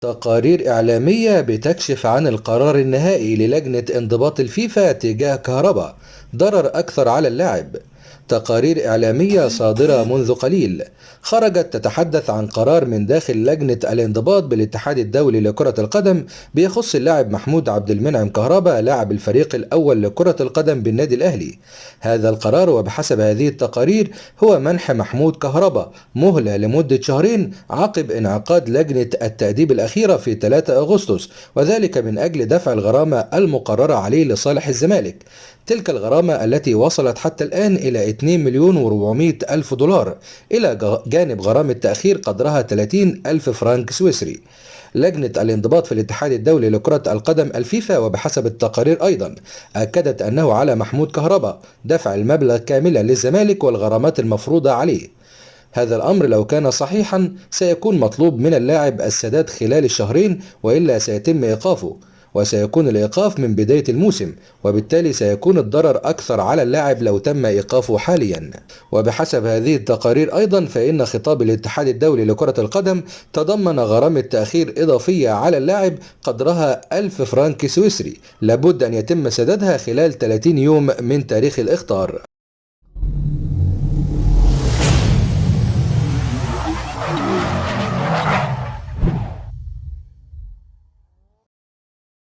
تقارير إعلامية بتكشف عن القرار النهائي للجنة انضباط الفيفا تجاه كهربا، ضرر أكثر على اللاعب. تقارير إعلامية صادرة منذ قليل خرجت تتحدث عن قرار من داخل لجنة الانضباط بالاتحاد الدولي لكرة القدم بيخص اللاعب محمود عبد المنعم كهربا لاعب الفريق الأول لكرة القدم بالنادي الأهلي. هذا القرار وبحسب هذه التقارير هو منح محمود كهربا مهلة لمدة شهرين عقب انعقاد لجنة التأديب الأخيرة في 3 أغسطس، وذلك من أجل دفع الغرامة المقررة عليه لصالح الزمالك. تلك الغرامة التي وصلت حتى الآن إلى 2 مليون و400 ألف دولار، إلى جانب غرامة تأخير قدرها 30 ألف فرنك سويسري. لجنة الانضباط في الاتحاد الدولي لكرة القدم الفيفا وبحسب التقارير أيضا أكدت أنه على محمود كهربا دفع المبلغ كاملا للزمالك والغرامات المفروضة عليه. هذا الأمر لو كان صحيحا سيكون مطلوب من اللاعب السداد خلال الشهرين، وإلا سيتم إيقافه، وسيكون الإيقاف من بداية الموسم، وبالتالي سيكون الضرر أكثر على اللاعب لو تم إيقافه حاليا. وبحسب هذه التقارير أيضا فإن خطاب الاتحاد الدولي لكرة القدم تضمن غرامة تأخير إضافية على اللاعب قدرها 1000 فرنك سويسري لابد أن يتم سدادها خلال 30 يوم من تاريخ الإخطار.